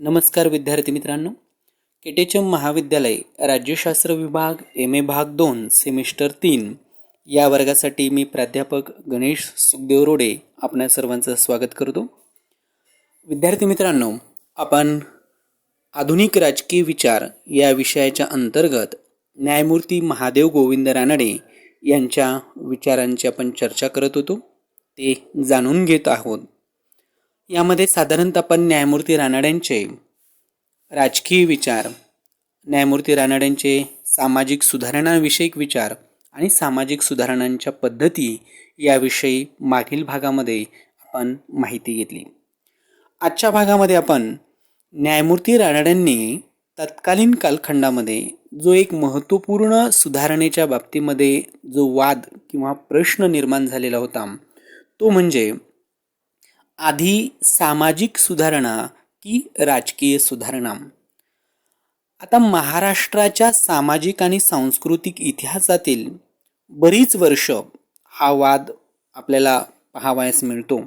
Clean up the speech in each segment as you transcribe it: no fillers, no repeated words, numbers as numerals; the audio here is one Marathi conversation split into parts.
नमस्कार विद्यार्थी मित्रांनो, केटेचम महाविद्यालय राज्यशास्त्र विभाग MA भाग 2 सेमिस्टर 3 या वर्गासाठी मी प्राध्यापक गणेश सुखदेव रोडे आपणा सर्वांचं स्वागत करतो. विद्यार्थी मित्रांनो, आपण आधुनिक राजकीय विचार या विषयाच्या अंतर्गत न्यायमूर्ती महादेव गोविंद रानडे यांच्या विचारांची आपण चर्चा करत होतो, ते जाणून घेत आहोत. यामध्ये साधारणतः आपण न्यायमूर्ती रानडेंचे राजकीय विचार, न्यायमूर्ती रानडेंचे सामाजिक सुधारणाविषयक विचार आणि सामाजिक सुधारणांच्या पद्धती याविषयी मागील भागामध्ये आपण माहिती घेतली. आजच्या भागामध्ये आपण न्यायमूर्ती रानडेंनी तत्कालीन कालखंडामध्ये जो एक महत्त्वपूर्ण सुधारणेच्या बाबतीमध्ये जो वाद किंवा प्रश्न निर्माण झालेला होता, तो म्हणजे आधी सामाजिक सुधारणा की राजकीय सुधारणा. आता महाराष्ट्राच्या सामाजिक आणि सांस्कृतिक इतिहासातील बरीच वर्ष हा वाद आपल्याला पाहावयास मिळतो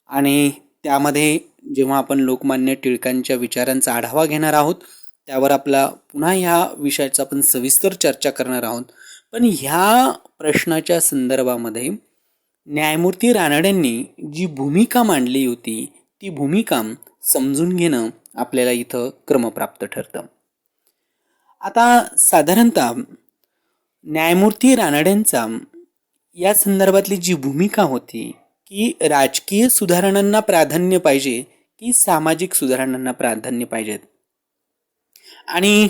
आणि त्यामध्ये जेव्हा आपण लोकमान्य टिळकांच्या विचारांचा आढावा घेणार आहोत त्यावर आपला पुन्हा ह्या विषयाचा आपण सविस्तर चर्चा करणार आहोत. पण ह्या प्रश्नाच्या संदर्भामध्ये न्यायमूर्ती रानडेंनी जी भूमिका मांडली होती ती भूमिका समजून घेणं आपल्याला इथं क्रमप्राप्त ठरतं. आता साधारणतः न्यायमूर्ती रानडेंचा या संदर्भातली जी भूमिका होती की राजकीय सुधारणांना प्राधान्य पाहिजे की सामाजिक सुधारणांना प्राधान्य पाहिजेत, आणि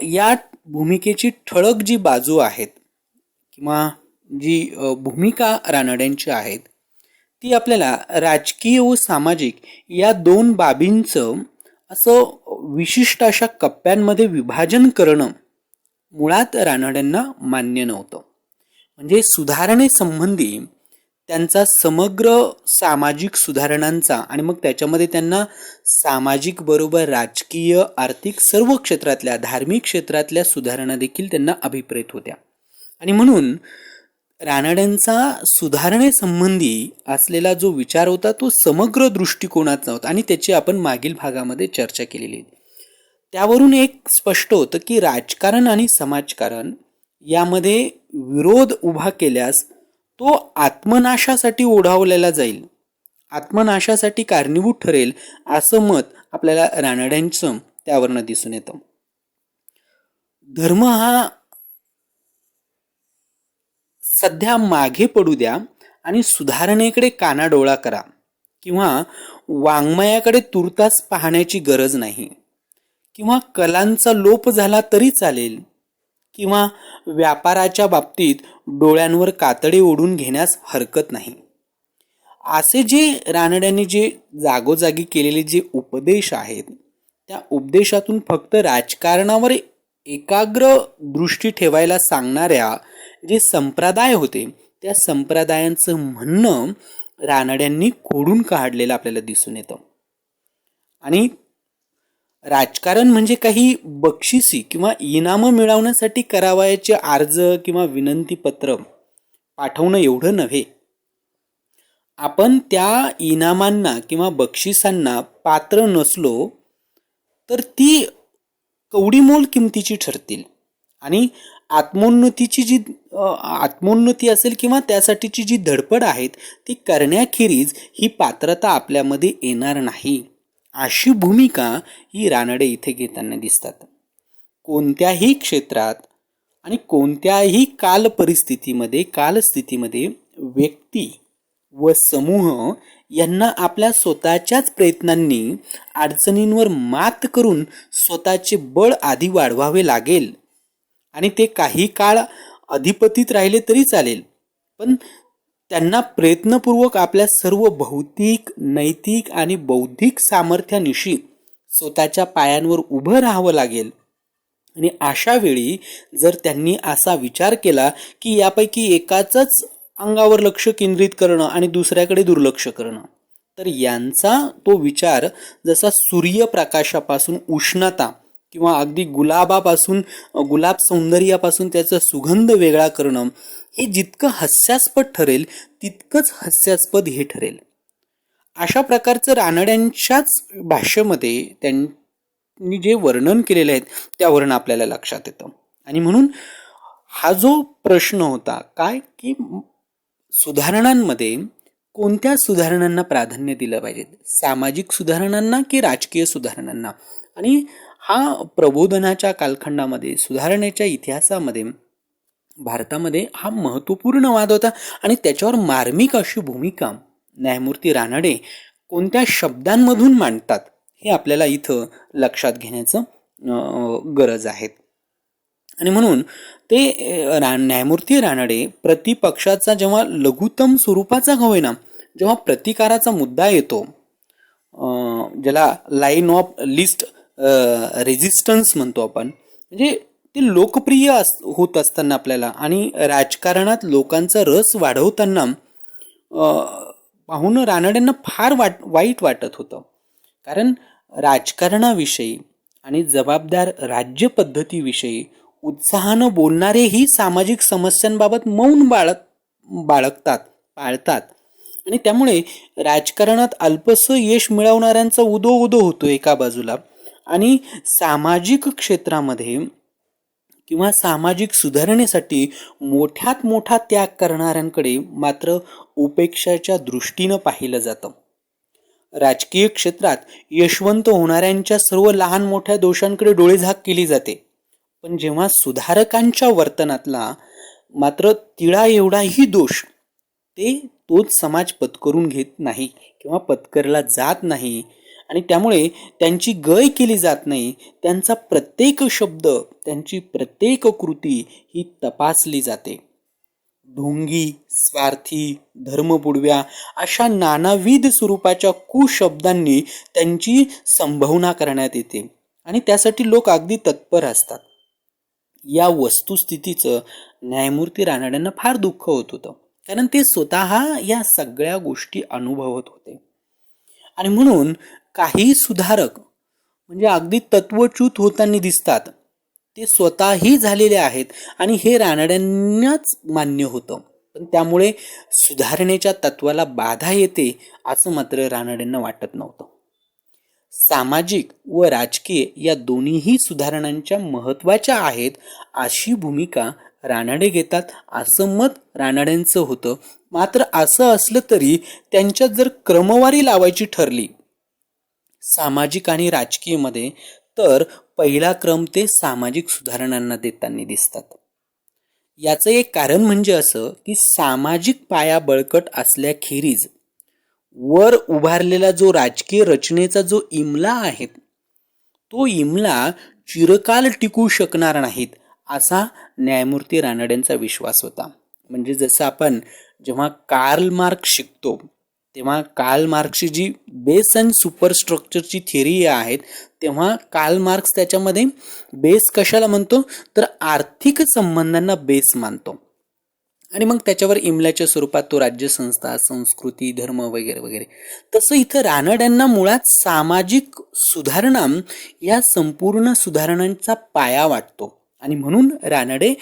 या भूमिकेची ठळक जी बाजू आहेत किंवा जी भूमिका रानडेंची आहेत ती आपल्याला राजकीय व सामाजिक या दोन बाबींचं असं विशिष्ट अशा कप्प्यांमध्ये विभाजन करणं मुळात रानडेंना मान्य नव्हतं. म्हणजे सुधारणेसंबंधी त्यांचा समग्र सामाजिक सुधारणांचा आणि मग त्याच्यामध्ये त्यांना सामाजिक बरोबर राजकीय, आर्थिक सर्व क्षेत्रातल्या, धार्मिक क्षेत्रातल्या सुधारणा देखील त्यांना अभिप्रेत होत्या. आणि म्हणून रानडेंचा सुधारणेसंबंधी असलेला जो विचार होता तो समग्र दृष्टिकोनाचा होता आणि त्याची आपण मागील भागामध्ये चर्चा केलेली आहे. त्यावरून एक स्पष्ट होतं की राजकारण आणि समाजकारण यामध्ये विरोध उभा केल्यास तो आत्मनाशासाठी ओढावलेला जाईल, आत्मनाशासाठी कारणीभूत ठरेल असं मत आपल्याला रानडेंचं त्यावरनं दिसून येतं. धर्म हा सध्या मागे पडू द्या आणि सुधारणेकडे कानाडोळा करा, किंवा वाङ्मयाकडे तुर्तास पाहण्याची गरज नाही, किंवा कलांचा लोप झाला तरी चालेल, किंवा व्यापाराच्या बाबतीत डोळ्यांवर कातडे ओढून घेण्यास हरकत नाही, असे जे रानड्यांनी जे जागोजागी केलेले जे उपदेश आहेत त्या उपदेशातून फक्त राजकारणावर एकाग्र दृष्टी ठेवायला सांगणाऱ्या जे संप्रदाय होते त्या संप्रदायांचं म्हणणं रानड्यांनी खोडून काढलेलं आपल्याला दिसून येतं. आणि राजकारण म्हणजे काही बक्षिसी किंवा इनामं मिळवण्यासाठी करावयाचे अर्ज किंवा विनंती पत्र पाठवणं एवढं नव्हे. आपण त्या इनामांना किंवा बक्षिसांना पात्र नसलो तर ती कवडीमोल किमतीची ठरतील आणि आत्मोन्नती असेल किंवा त्यासाठीची जी धडपड आहेत ती करण्याखेरीज ही पात्रता आपल्यामध्ये येणार नाही, अशी भूमिका ही रानडे इथे घेताना दिसतात. कोणत्याही क्षेत्रात आणि कोणत्याही कालस्थितीमध्ये व्यक्ती व समूह यांना आपल्या स्वतःच्याच प्रयत्नांनी अडचणींवर मात करून स्वतःचे बळ आधी वाढवावे लागेल. आणि ते काही काळ अधिपतीत राहिले तरी चालेल, पण त्यांना प्रयत्नपूर्वक आपल्या सर्व भौतिक, नैतिक आणि बौद्धिक सामर्थ्यानिशी स्वतःच्या पायांवर उभं राहावं लागेल. आणि अशा वेळी जर त्यांनी असा विचार केला की यापैकी एकाचंच अंगावर लक्ष केंद्रित करणं आणि दुसऱ्याकडे दुर्लक्ष करणं, तर यांचा तो विचार जसा सूर्यप्रकाशापासून उष्णता किंवा अगदी गुलाब सौंदर्यापासून त्याचा सुगंध वेगळा करणं हे जितकं हास्यास्पद ठरेल तितकंच हास्यास्पद हे ठरेल. अशा प्रकारचं रानड्यांच्याच भाषेमध्ये त्यांनी जे वर्णन केलेले आहेत त्यावरून आपल्याला लक्षात येतं. आणि म्हणून हा जो प्रश्न होता काय की सुधारणांमध्ये कोणत्या सुधारणांना प्राधान्य दिलं पाहिजे, सामाजिक सुधारणांना की राजकीय सुधारणांना. आणि हा प्रबोधनाच्या कालखंडामध्ये, सुधारणेच्या इतिहासामध्ये भारतामध्ये हा महत्त्वपूर्ण वाद होता. आणि त्याच्यावर मार्मिक अशी भूमिका न्यायमूर्ती रानडे कोणत्या शब्दांमधून मांडतात हे आपल्याला इथं लक्षात घेण्याचं गरज आहे. आणि म्हणून ते न्यायमूर्ती रानडे प्रतिपक्षाचा जेव्हा लघुतम स्वरूपाचा का होईना जेव्हा प्रतिकाराचा मुद्दा येतो, ज्याला लाईन ऑफ लिस्ट रेझिस्टन्स म्हणतो आपण, म्हणजे ते लोकप्रिय होत असताना आपल्याला आणि राजकारणात लोकांचा रस वाढवताना पाहून रानड्यांना फार वाईट वाटत होतं. कारण राजकारणाविषयी आणि जबाबदार राज्य पद्धतीविषयी उत्साहानं बोलणारेही सामाजिक समस्यांबाबत मौन पाळतात. आणि त्यामुळे राजकारणात अल्पसं यश मिळवणाऱ्यांचा उदो होतो एका बाजूला, आणि सामाजिक क्षेत्रामध्ये किंवा सामाजिक सुधारणेसाठी मोठ्यात मोठा त्याग करणाऱ्यांकडे मात्र उपेक्षाच्या दृष्टीनं पाहिलं जातं. राजकीय क्षेत्रात यशवंत होणाऱ्यांच्या सर्व लहान मोठ्या दोषांकडे डोळेझाक केली जाते. पण जेव्हा सुधारकांच्या वर्तनातला मात्र तिळा एवढाही दोष तोच समाज पत्करून घेत नाही किंवा पत्करला जात नाही, आणि त्यामुळे त्यांची गय केली जात नाही. त्यांचा प्रत्येक शब्द, त्यांची प्रत्येक कृती ही तपासली जाते. ढोंगी, स्वार्थी, धर्मबुडव्या अशा नानाविध स्वरूपाच्या कुशब्दांनी त्यांची संभावना करण्यात येते आणि त्यासाठी लोक अगदी तत्पर असतात. या वस्तुस्थितीचं न्यायमूर्ती रानड्यांना फार दुःख होत होतं, कारण ते स्वतः या सगळ्या गोष्टी अनुभवत होते. आणि म्हणून काही सुधारक म्हणजे अगदी तत्वच्युत होताना दिसतात, ते स्वतःही झालेले आहेत आणि हे रानड्यांनाच मान्य होतं. पण त्यामुळे सुधारणेच्या तत्वाला बाधा येते असं मात्र रानड्यांना वाटत नव्हतं. सामाजिक व राजकीय या दोन्हीही सुधारणांच्या महत्त्वाच्या आहेत अशी भूमिका रानडे घेतात असं मत रानड्यांचं होतं. मात्र असं असलं तरी त्यांच्यात जर क्रमवारी लावायची ठरली सामाजिक आणि राजकीयमध्ये, तर पहिला क्रम ते सामाजिक सुधारणांना देताना दिसतात. याचं एक कारण म्हणजे असं की सामाजिक पाया बळकट असल्याखेरीज वर उभारलेला जो राजकीय रचनेचा जो इमला आहे तो इमला चिरकाल टिकू शकणार नाहीत असा न्यायमूर्ती रानड्यांचा विश्वास होता. म्हणजे जसं आपण जेव्हा कार्ल मार्क्स शिकतो तेव्हा कार्ल मार्क्सची जी बेस अँड सुपरस्ट्रक्चरची थिअरी आहेत, तेव्हा कार्ल मार्क्स त्याच्यामध्ये बेस कशाला म्हणतो तर आर्थिक संबंधांना बेस मानतो, आणि मग त्याच्यावर इमल्याच्या स्वरूपात तो राज्यसंस्था, संस्कृती, धर्म वगैरे वगैरे. तसं इथं रानड्यांना मुळात सामाजिक सुधारणा या संपूर्ण सुधारणांचा पाया वाटतो, आणि म्हणून रानडे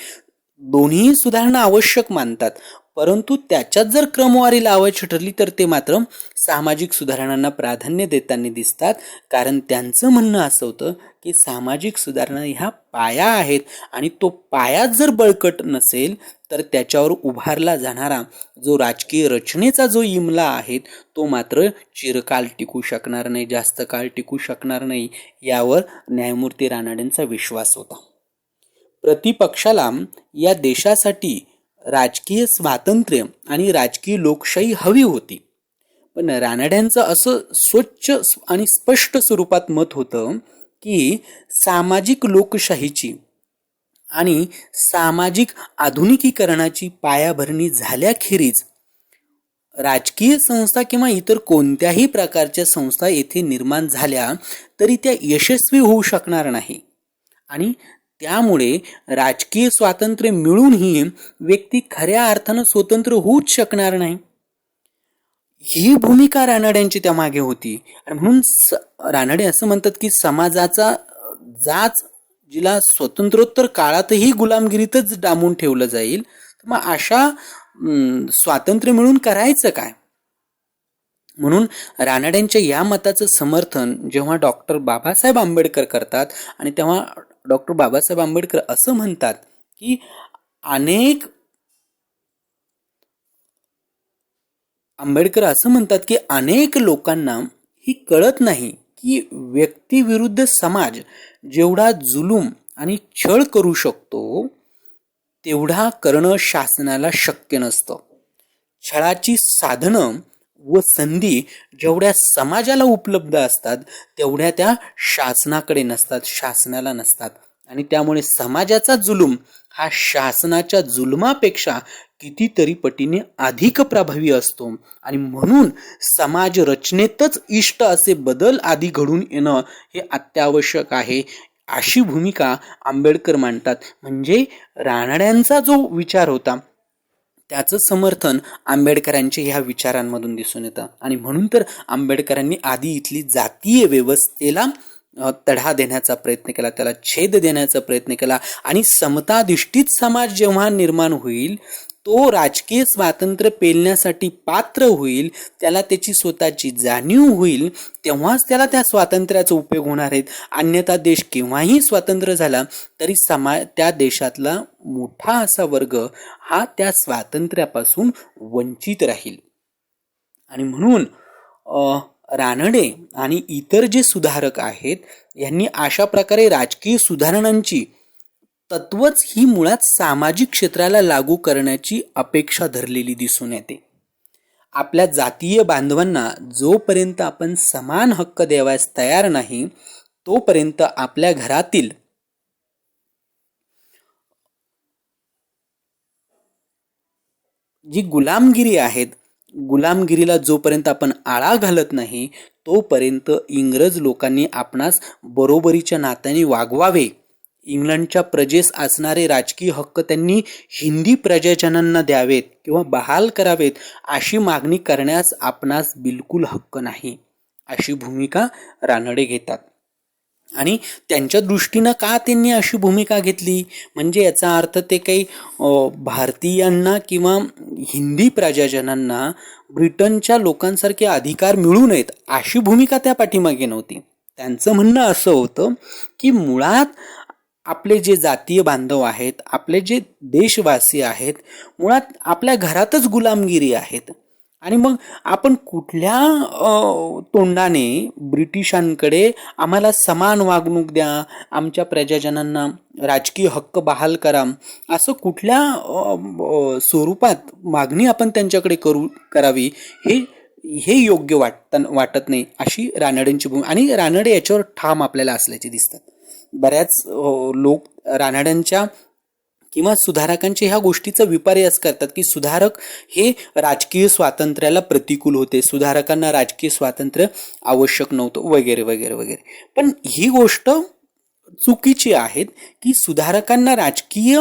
दोन्ही सुधारणा आवश्यक मानतात. परंतु त्याच्यात जर क्रमवारी लावायची ठरली तर ते मात्र सामाजिक सुधारणांना प्राधान्य देताना दिसतात. कारण त्यांचं म्हणणं असं होतं की सामाजिक सुधारणा ह्या पाया आहेत, आणि तो पाया जर बळकट नसेल तर त्याच्यावर उभारला जाणारा जो राजकीय रचनेचा जो इमला आहे तो मात्र चिरकाल टिकू शकणार नाही, जास्त काळ टिकू शकणार नाही, यावर न्यायमूर्ती रानडेंचा विश्वास होता. प्रतिपक्षाला या देशासाठी राजकीय स्वातंत्र्य आणि राजकीय लोकशाही हवी होती. पण रानड्यांचं असं स्वच्छ आणि स्पष्ट स्वरूपात मत होतं की सामाजिक लोकशाहीची आणि सामाजिक आधुनिकीकरणाची पायाभरणी झाल्याखेरीज राजकीय संस्था किंवा इतर कोणत्याही प्रकारच्या संस्था येथे निर्माण झाल्या तरी त्या यशस्वी होऊ शकणार नाही, आणि त्यामुळे राजकीय स्वातंत्र्य मिळूनही व्यक्ती खऱ्या अर्थानं स्वतंत्र होऊच शकणार नाही. ही भूमिका रानड्यांची त्यामागे होती. आणि म्हणून रानडे असं म्हणतात की समाजाचा जाच जिला स्वतंत्रोत्तर काळातही गुलामगिरीतच डांबून ठेवलं जाईल, मग अशा स्वातंत्र्य मिळून करायचं काय. म्हणून रानड्यांच्या या मताचं समर्थन जेव्हा डॉक्टर बाबासाहेब आंबेडकर करतात आणि तेव्हा डॉक्टर बाबासाहेब आंबेडकर असं म्हणतात की अनेक लोकांना ही कळत नाही की व्यक्तीविरुद्ध समाज जेवढा जुलूम आणि छळ करू शकतो तेवढा करणं शासनाला शक्य नसतं. छळाची साधनं व संधी जेवढ्या समाजाला उपलब्ध असतात तेवढ्या त्या शासनाकडे नसतात, शासनाला नसतात. आणि त्यामुळे समाजाचा जुलूम हा शासनाच्या जुलमापेक्षा कितीतरी पटीने अधिक प्रभावी असतो. आणि म्हणून समाज रचनेतच इष्ट असे बदल आधी घडून येणं हे अत्यावश्यक आहे, अशी भूमिका आंबेडकर मांडतात. म्हणजे रानड्यांचा जो विचार होता त्याचं समर्थन आंबेडकरांच्या ह्या विचारांमधून दिसून येतं. आणि म्हणून तर आंबेडकरांनी आधी इथली जातीय व्यवस्थेला तढा देण्याचा प्रयत्न केला, त्याला छेद देण्याचा प्रयत्न केला. आणि समताधिष्ठित समाज जेव्हा निर्माण होईल, तो राजकीय स्वातंत्र्य पेलण्यासाठी पात्र होईल, त्याला त्याची स्वतःची जाणीव होईल, तेव्हाच त्याला त्या स्वातंत्र्याचा उपयोग होणार आहेत. अन्यथा देश केव्हाही स्वतंत्र झाला तरी त्या देशातला मोठा असा वर्ग हा त्या स्वातंत्र्यापासून वंचित राहील. आणि म्हणून रानडे आणि इतर जे सुधारक आहेत यांनी अशा प्रकारे राजकीय सुधारणांची तत्वच ही मुळात सामाजिक क्षेत्राला लागू करण्याची अपेक्षा धरलेली दिसून येते. आपल्या जातीय बांधवांना जोपर्यंत आपण समान हक्क द्यावयास तयार नाही तोपर्यंत आपल्या घरातील जी गुलामगिरी आहेत, गुलामगिरीला जोपर्यंत आपण आळा घालत नाही तोपर्यंत इंग्रज लोकांनी आपणास बरोबरीच्या नात्याने वागवावे. इंग्लंडच्या प्रजेस असणारे राजकीय हक्क त्यांनी हिंदी प्रजाजनांना द्यावेत किंवा बहाल करावेत अशी मागणी करण्यास आपणास बिलकुल हक्क नाही, अशी भूमिका रानडे घेतात. आणि त्यांच्या दृष्टीनं का त्यांनी अशी भूमिका घेतली, म्हणजे याचा अर्थ ते काही भारतीयांना किंवा हिंदी प्रजाजनांना ब्रिटनच्या लोकांसारखे अधिकार मिळू नयेत अशी भूमिका त्या पाठीमागे नव्हती. त्यांचं म्हणणं असं होतं की मुळात आपले जे जातीय बांधव आहेत, आपले जे देशवासी आहेत, मुळात आपल्या घरातच गुलामगिरी आहेत. आणि मग आपण कुठल्या तोंडाने ब्रिटिशांकडे आम्हाला समान वागणूक द्या, आमच्या प्रजाजनांना राजकीय हक्क बहाल करा, असं कुठल्या स्वरूपात मागणी आपण त्यांच्याकडे करावी हे योग्य वाटत नाही, अशी रानडेंची भूमिका. आणि रानडे याच्यावर ठाम आपल्याला असल्याचे दिसतात. बऱ्याच लोक रानड्यांच्या किंवा सुधारकांच्या ह्या गोष्टीचा विपर्यास करतात की सुधारक हे राजकीय स्वातंत्र्याला प्रतिकूल होते, सुधारकांना राजकीय स्वातंत्र्य आवश्यक नव्हतं वगैरे वगैरे वगैरे. पण ही गोष्ट चुकीची आहे की सुधारकांना राजकीय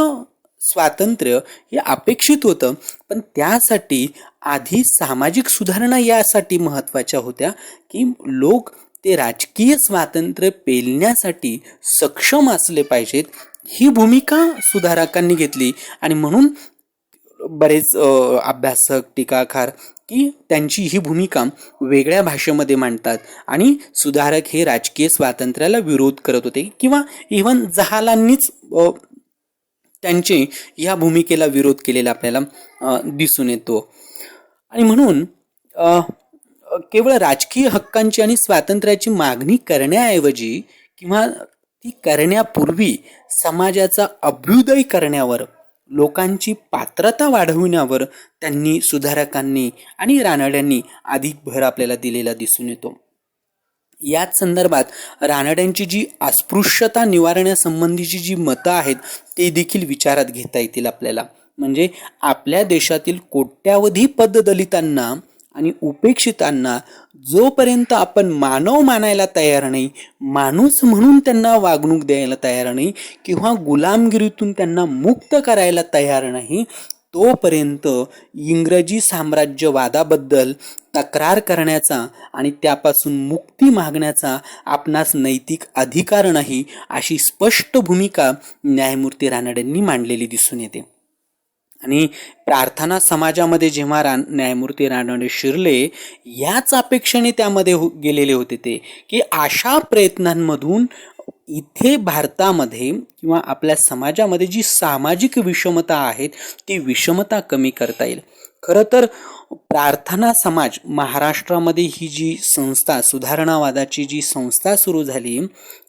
स्वातंत्र्य हे अपेक्षित होतं, पण त्यासाठी आधी सामाजिक सुधारणा यासाठी महत्त्वाच्या होत्या की लोक ते राजकीय स्वातंत्र्य पेलण्यासाठी सक्षम असले पाहिजेत. ही भूमिका सुधारकांनी घेतली. आणि म्हणून बरेच अभ्यासक, टीकाकार की त्यांची ही भूमिका वेगळ्या भाषेमध्ये मांडतात. आणि सुधारक हे राजकीय स्वातंत्र्याला विरोध करत होते किंवा इव्हन जहालांनीच त्यांचे या भूमिकेला विरोध केलेला आपल्याला दिसून येतो. आणि म्हणून केवळ राजकीय हक्कांची आणि स्वातंत्र्याची मागणी करण्याऐवजी किंवा ती करण्यापूर्वी समाजाचा अभ्युदय करण्यावर, लोकांची पात्रता वाढविण्यावर त्यांनी, सुधारकांनी आणि रानड्यांनी अधिक भर आपल्याला दिलेला दिसून येतो. याच संदर्भात रानड्यांची जी अस्पृश्यता निवारण्यासंबंधीची जी मतं आहेत ते देखील विचारात घेता येतील आपल्याला. म्हणजे आपल्या देशातील कोट्यावधी पददलितांना आणि उपेक्षितांना जोपर्यंत आपण मानव मानायला तयार नाही, माणूस म्हणून त्यांना वागणूक द्यायला तयार नाही किंवा गुलामगिरीतून त्यांना मुक्त करायला तयार नाही, तोपर्यंत इंग्रजी साम्राज्यवादाबद्दल तक्रार करण्याचा आणि त्यापासून मुक्ती मागण्याचा आपणास नैतिक अधिकार नाही, अशी स्पष्ट भूमिका न्यायमूर्ती रानडेंनी मांडलेली दिसून येते. आणि प्रार्थना समाजामध्ये जेव्हा न्यायमूर्ती रानडे शिरले, याच अपेक्षेने त्यामध्ये गेलेले होते ते, की अशा प्रयत्नांमधून इथे भारतामध्ये किंवा आपल्या समाजामध्ये जी सामाजिक विषमता आहेत ती विषमता कमी करता येईल. खरं तर प्रार्थना समाज महाराष्ट्रामध्ये ही जी संस्था, सुधारणावादाची जी संस्था सुरू झाली,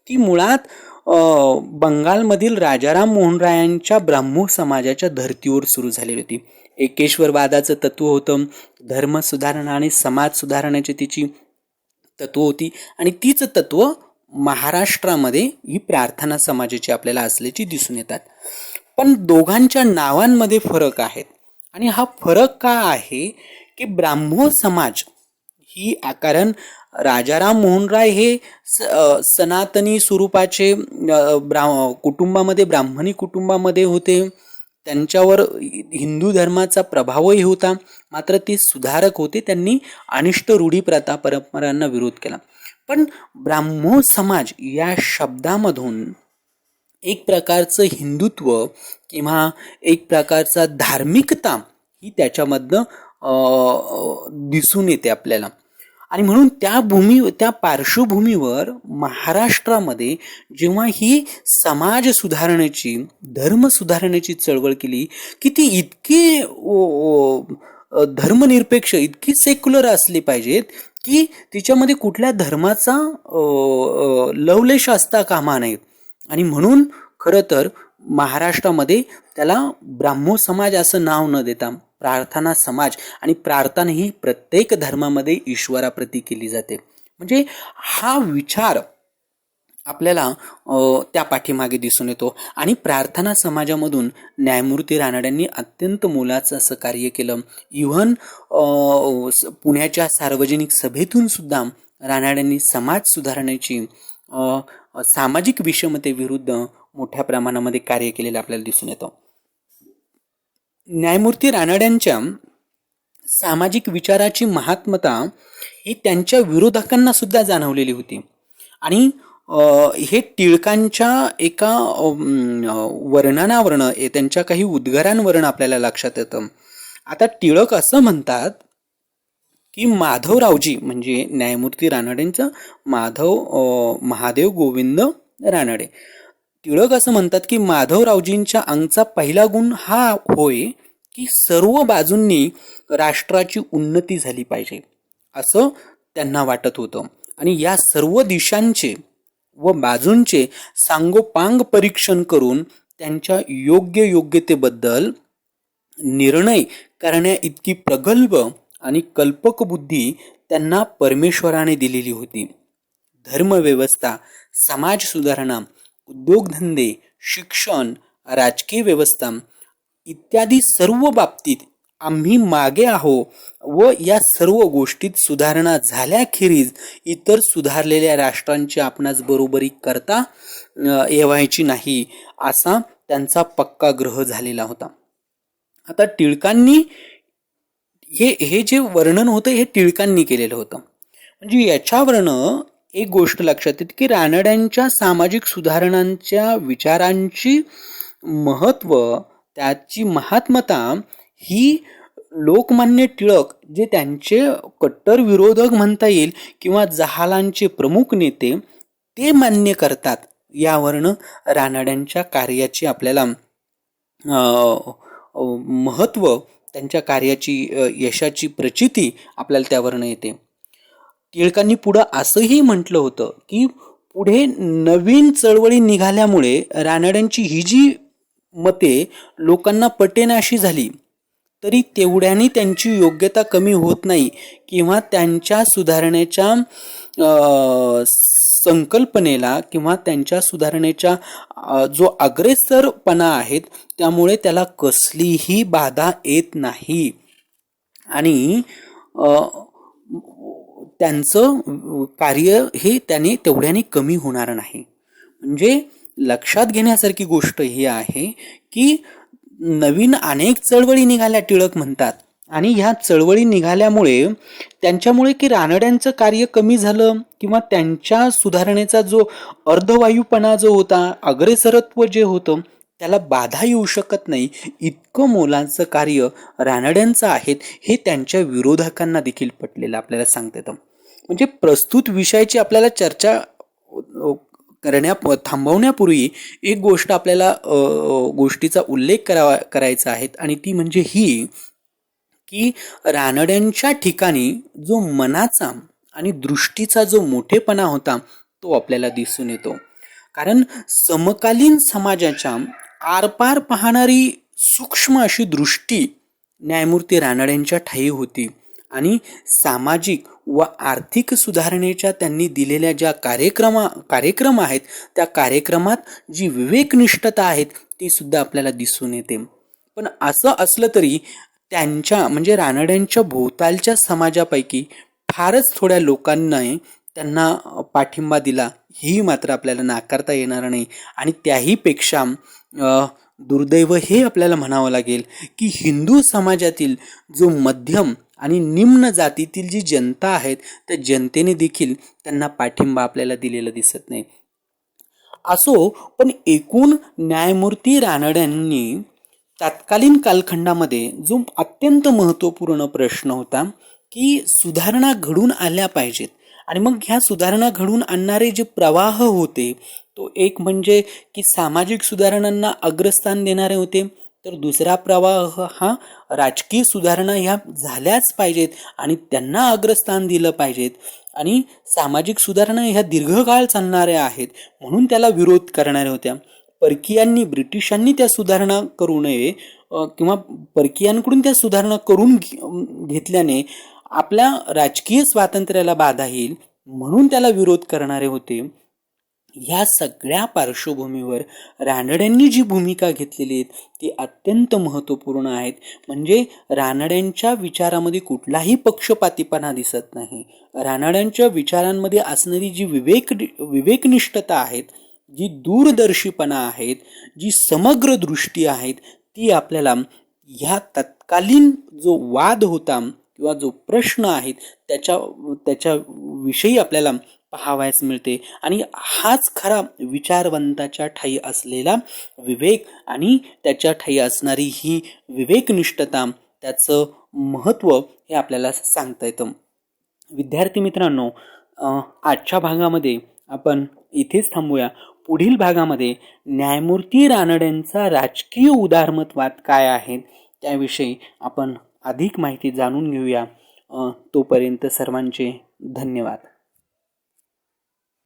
ती मुळात बंगालमधील राजाराम मोहन रायांच्या ब्राह्मो समाजाच्या धर्तीवर सुरू झालेली होती. एकेश्वरवादाचं तत्व होतं, धर्म सुधारणा आणि समाज सुधारण्याची तिची तत्व होती, आणि तीच तत्व महाराष्ट्रामध्ये ही प्रार्थना समाजाची आपल्याला असल्याची दिसून येतात. पण दोघांच्या नावांमध्ये फरक आहेत. आणि हा फरक का आहे की ब्राह्मो समाज ही, कारण राजाराम मोहन राय हे सनातनी स्वरूपाचे कुटुंबामध्ये, ब्राह्मणी कुटुंबामध्ये होते. त्यांच्यावर हिंदू धर्माचा प्रभावही होता, मात्र ते सुधारक होते. त्यांनी अनिष्ट रूढी प्रथा परंपरांना विरोध केला. पण ब्राह्मो समाज या शब्दामधून एक प्रकारचं हिंदुत्व किंवा एक प्रकारचा धार्मिकता ही त्याच्यामधनं दिसून येते आपल्याला. आणि म्हणून त्या पार्श्वभूमीवर महाराष्ट्रामध्ये जेव्हा ही समाज सुधारण्याची, धर्म सुधारण्याची चळवळ केली, की ती इतकी धर्मनिरपेक्ष, इतकी सेक्युलर असली पाहिजेत की तिच्यामध्ये कुठल्या धर्माचा लवलेश असता कामा नये. आणि म्हणून खरं तर महाराष्ट्रामध्ये त्याला ब्राह्मो समाज असं नाव न देता प्रार्थना समाज, आणि प्रार्थना ही प्रत्येक धर्मामध्ये ईश्वराप्रती केली जाते. म्हणजे हा विचार आपल्याला त्या पाठीमागे दिसून येतो. आणि प्रार्थना समाजामधून न्यायमूर्ती रानड्यांनी अत्यंत मोलाचं असं कार्य केलं. इव्हन पुण्याच्या सार्वजनिक सभेतून सुद्धा रानड्यांनी समाज सुधारण्याची, सामाजिक विषमतेविरुद्ध मोठ्या प्रमाणामध्ये कार्य केलेलं आपल्याला दिसून येतं. न्यायमूर्ती रानड्यांच्या सामाजिक विचाराची महात्मता ही त्यांच्या विरोधकांना सुद्धा जाणवलेली होती. आणि हे टिळकांच्या एका वर्णनावरनं, त्यांच्या काही उद्गारांवरनं आपल्याला लक्षात येतं. आता टिळक असं म्हणतात की माधवरावजी, म्हणजे न्यायमूर्ती रानडेंचं महादेव गोविंद रानडे, टिळक असं म्हणतात की माधवरावजींच्या अंगचा पहिला गुण हा होय की सर्व बाजूंनी राष्ट्राची उन्नती झाली पाहिजे, असं त्यांना वाटत होतं. आणि या सर्व दिशांचे व बाजूंचे सांगोपांग परीक्षण करून त्यांच्या योग्यतेबद्दल निर्णय करण्या इतकी प्रगल्भ आणि कल्पक बुद्धी त्यांना परमेश्वराने दिलेली होती. धर्मव्यवस्था, समाज सुधारणा, उद्योगधंदे, शिक्षण, राजकीय व्यवस्था इत्यादी सर्व बाबतीत आम्ही मागे आहो व या सर्व गोष्टीत सुधारणा झाल्याखेरीज इतर सुधारलेल्या राष्ट्रांची आपणास बरोबरी करता येवायची नाही, असा त्यांचा पक्का ग्रह झालेला होता. आता टिळकांनी हे जे वर्णन होतं हे टिळकांनी केलेलं होतं. म्हणजे याच्यावरनं एक गोष्ट लक्षात येते की रानड्यांच्या सामाजिक सुधारणांच्या विचारांची महत्व, त्याची महात्मता ही लोकमान्य टिळक, जे त्यांचे कट्टर विरोधक म्हणता येईल किंवा जहालांचे प्रमुख नेते, ते मान्य करतात. यावरनं रानड्यांच्या कार्याची आपल्याला महत्व, त्यांच्या कार्याची यशाची प्रचिती आपल्याला त्यावरनं येते. टिळकांनी पुढं असंही म्हटलं होतं की पुढे नवीन चळवळी निघाल्यामुळे रानड्यांची ही जी मते लोकांना पटेनाशी झाली, तरी तेवढ्याने त्यांची योग्यता कमी होत नाही किंवा त्यांच्या सुधारणेच्या संकल्पनेला किंवा त्यांच्या सुधारणेच्या जो अग्रेसरपणा आहेत त्यामुळे त्याला कसलीही बाधा येत नाही आणि त्यांचं कार्य हे त्याने तेवढ्याने कमी होणार नाही. म्हणजे लक्षात घेण्यासारखी गोष्ट ही आहे की नवीन अनेक चळवळी निघाल्या, टिळक म्हणतात, आणि ह्या चळवळी निघाल्यामुळे त्यांच्यामुळे की रानड्यांचं कार्य कमी झालं किंवा त्यांच्या सुधारणेचा जो अर्धवायूपणा जो होता, अग्रेसरत्व जे होतं त्याला बाधा येऊ शकत नाही इतकं मोलाचं कार्य रानड्यांचं आहे हे त्यांच्या विरोधकांना देखील पटलेलं आपल्याला सांगता येतं. म्हणजे प्रस्तुत विषयाची आपल्याला चर्चा थांबवण्यापूर्वी एक गोष्ट आपल्याला गोष्टीचा उल्लेख करायचा आहे आणि ती म्हणजे ही की रानड्यांच्या ठिकाणी जो मनाचा आणि दृष्टीचा जो मोठेपणा होता तो आपल्याला दिसून येतो. कारण समकालीन समाजाच्या आरपार पाहणारी सूक्ष्म अशी दृष्टी न्यायमूर्ती रानड्यांच्या ठायी होती आणि सामाजिक व आर्थिक सुधारणेच्या त्यांनी दिलेल्या ज्या कार्यक्रम आहेत त्या कार्यक्रमात जी विवेकनिष्ठता आहेत ती सुद्धा आपल्याला दिसून येते. पण असं असलं तरी त्यांच्या म्हणजे रानड्यांच्या भोवतालच्या समाजापैकी फारच थोड्या लोकांनी त्यांना पाठिंबा दिला ही मात्र आपल्याला नाकारता येणार नाही. आणि त्याहीपेक्षा दुर्दैव हे आपल्याला म्हणावं लागेल की हिंदू समाजातील जो मध्यम आणि निम्न जातीतील जी जनता आहेत त्या जनतेने देखील त्यांना पाठिंबा आपल्याला दिलेला दिसत नाही. असो, पण एकूण न्यायमूर्ती रानड्यांनी तत्कालीन कालखंडामध्ये जो अत्यंत महत्त्वपूर्ण प्रश्न होता की सुधारणा घडून आल्या पाहिजेत आणि मग ह्या सुधारणा घडून आणणारे जे प्रवाह होते तो एक म्हणजे की सामाजिक सुधारणांना अग्रस्थान देणारे होते, तर दुसरा प्रवाह हा राजकीय सुधारणा ह्या झाल्याच पाहिजेत आणि त्यांना अग्रस्थान दिलं पाहिजेत आणि सामाजिक सुधारणा ह्या दीर्घकाळ चालणाऱ्या आहेत म्हणून त्याला विरोध करणाऱ्या होत्या. परकीयांनी ब्रिटिशांनी त्या सुधारणा करू नये किंवा परकीयांकडून त्या सुधारणा करून घेतल्याने आपल्या राजकीय स्वातंत्र्याला बाधा येईल म्हणून त्याला विरोध करणारे होते. ह्या सगळ्या पार्श्वभूमीवर रानड्यांनी जी भूमिका घेतलेली आहे ती अत्यंत महत्त्वपूर्ण आहेत. म्हणजे रानड्यांच्या विचारामध्ये कुठलाही पक्षपातीपणा दिसत नाही. रानड्यांच्या विचारांमध्ये असणारी जी विवेकनिष्ठता आहेत, जी दूरदर्शीपणा आहेत, जी समग्र दृष्टी आहेत ती आपल्याला ह्या तत्कालीन जो वाद होता किंवा जो प्रश्न आहेत त्याच्याविषयी आपल्याला पाहावयास मिळते. आणि हाच खरा विचारवंताच्या ठायी असलेला विवेक आणि त्याच्या ठायी असणारी ही विवेकनिष्ठता, त्याचं महत्त्व हे आपल्याला सांगता येतं. विद्यार्थी मित्रांनो, आजच्या भागामध्ये आपण इथेच थांबूया. पुढील भागामध्ये न्यायमूर्ती रानड्यांचा राजकीय उदारमतवाद काय आहे त्याविषयी आपण अधिक माहिती जाणून घेऊया. तोपर्यंत सर्वांचे धन्यवाद.